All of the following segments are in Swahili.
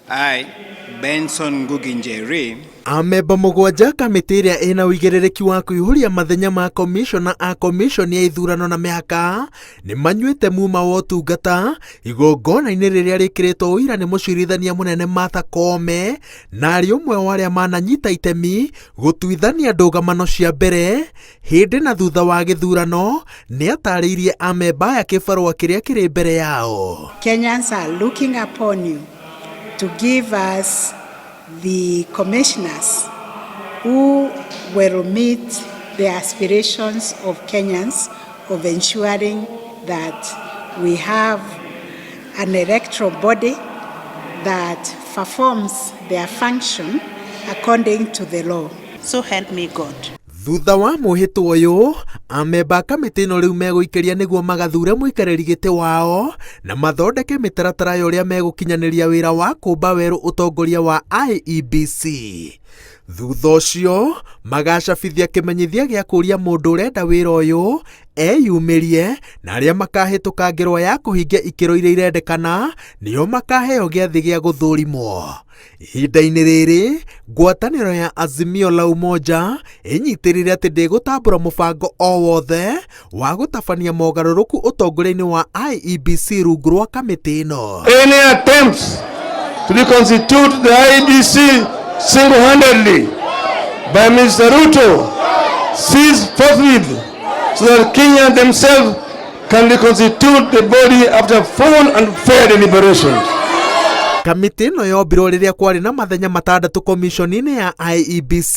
I, Benson Ngugi. Amemba mũgwanja kamĩtĩ ĩrĩa ĩna ũigĩrĩrĩki wa kũihũria mathenya ma komishona a komishoni ya ithurano na mĩhaka nĩ manyuĩte muma wa ũtungata igongona-inĩ rĩrĩa rĩkĩrĩtwo ũira nĩ mũcirithania mũnene Martha Koome, na arĩ ũmwe wa arĩa mananyita itemi gũtuithania ndũgamano cia mbere hĩndĩ na thutha wa gĩthurano. Nĩ atarĩirie amemba aya kĩbarũa kĩrĩa kĩrĩ mbere yao. Kenyans are looking upon you to give us the commissioners who will meet the aspirations of Kenyans of ensuring that we have an electoral body that performs their function according to the law. So help me God. Thutha wa mũhĩtwo ũyũ, amemba kamĩtĩ ĩno rĩu megũikĩria nĩguo magathure mũikarĩri gĩtĩ wao na mathondeke mĩtaratara ya ũrĩa megũkinyanĩria wĩra wa kũmba werũ ũtongoria wa IEBC. Thutha ũcio magacabithia kĩmenyithia gĩa kũria mũndũ ũrenda wĩra ũyũ eyumĩrie, na arĩa makahĩtũka ngero ya kũhingia ikĩro iria irendekana nĩo makaheo gĩathĩ gĩa gũthũrimwo. Ihinda-inĩ rĩrĩ, ngwatanĩro ya Azimio la Umoja ĩnyitĩrĩire atĩ ndĩgũtambũra mũbango o wothe wa gũtabania mogarũrũku ũtongoria-inĩ wa IEBC rungu rwa kamĩtĩ ĩno. Any attempts to reconstitute the IEBC single-handedly by Mr. Ruto cease forthwith so that Kenyans themselves can reconstitute the body after full and fair deliberations. Kamĩtĩ ĩno yombirwo rĩrĩa kwarĩ na mathenya 6 komishoni-inĩ ya IEBC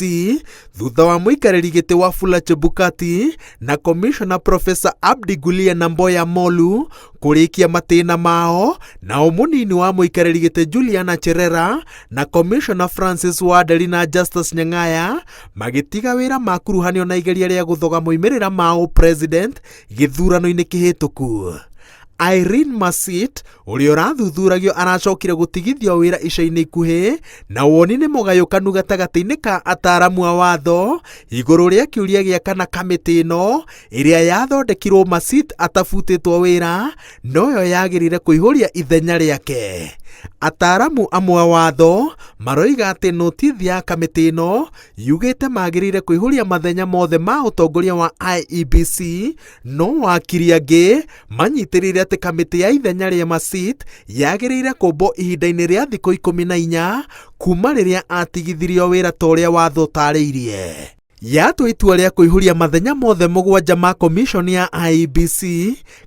thutha wa mũikarĩri gĩtĩ Wafula Chebukati na komishona Profesa Abdi Gulia na Mboya Molu kũrĩkia matĩna mao, nao mũnini wa mũikarĩri gĩtĩ Juliana Cherera na komishona Francis Waderi na Justus Nyang'aya magĩtiga wĩra makuruhanio na igeria rĩa gũthoga moimĩrĩra mao president gĩthurano-inĩ kĩhĩtũku. Irene Masit, ũrĩa ũrathuthuragio aracokire gũtigithio wĩra ica-inĩ ikuhĩ, na woni nĩ mũgayũkanu gatagatĩ-inĩ ka ataaramu a watho igũrũ rĩa kĩũria gĩa kana kamĩtĩ ĩno ĩrĩa yathondekirwo Masit atabutĩtwo wĩra noyo yagĩrĩire kũihũria ithenya rĩake. Ataaramu amwe a watho maroiga atĩ notithi ya kamĩtĩ ĩno yugĩte magĩrĩire kũihũria mathenya mothe ma ũtongoria wa IEBC, no wakiri angĩ manyitĩrĩire atĩ kamĩtĩ ya ithenya rĩa Masit yagĩrĩire kũmbwo ihinda-inĩ rĩa thikũ 14 kuma rĩrĩa atigithirio wĩra ta ũrĩa watho ũtarĩirie. Yatua itua rĩa kũihũria mathenya mothe 7 ma komishoni ya IEBC,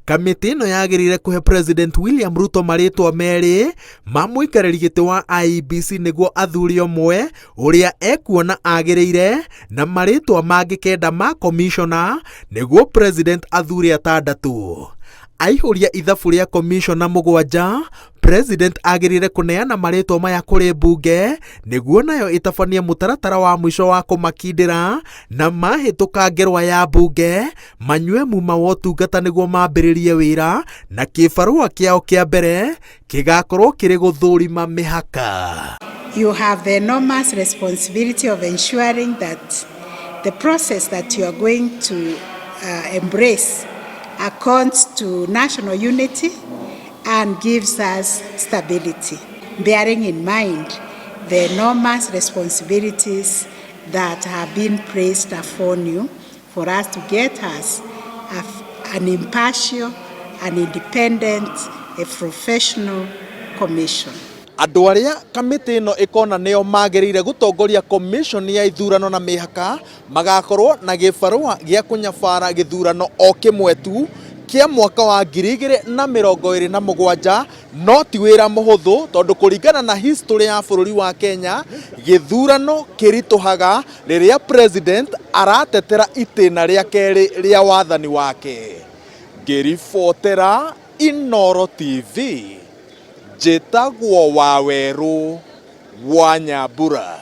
kamĩtĩ ĩno yagĩrĩire kũhe President William Ruto marĩtwa merĩ ma mũikarĩri gĩtĩ wa IEBC nĩguo athuri ũmwe ũrĩa ekuona agĩrĩire, na marĩtwa mangĩ 9 ma komishona nĩguo President athuri 6. Aihũria ithabu rĩa komishona 7, President agĩrĩire kũneana marĩtwa maya kũrĩ mbunge nĩguo nayo ĩtabanie mũtaratara wa mũico wa kũmakindĩra, na mahĩtũka ngerwa ya mbunge manyue muma wa ũtungata nĩguo mambĩrĩrie wĩra, na kĩbarũa kĩao kĩa mbere kĩgakorwo kĩrĩ gũthũrima mĩhaka. You have the enormous responsibility of ensuring that the process that you are going to embrace accounts to national unity and gives us stability, bearing in mind the enormous responsibilities that have been placed upon you for us to get us an impartial, an independent, a professional commission. Andũ arĩa kamĩtĩ ĩno ĩkona nĩo magĩrĩire gũtongoria komishoni ya ithurano na mĩhaka magakorwo na gĩbarũa gĩa kũnyabara gĩthurano o kĩmwe tu kĩa mwaka wa 2027, no ti wĩra mũhũthũ tondũ kũringana na history ya bũrũri wa Kenya, gĩthurano kĩritũhaga rĩrĩa president aratetera itĩna rĩa kerĩ rĩa wathani wake. Ngĩribotera Inooro TV, njĩtagwo Wawerũ wa Nyambura.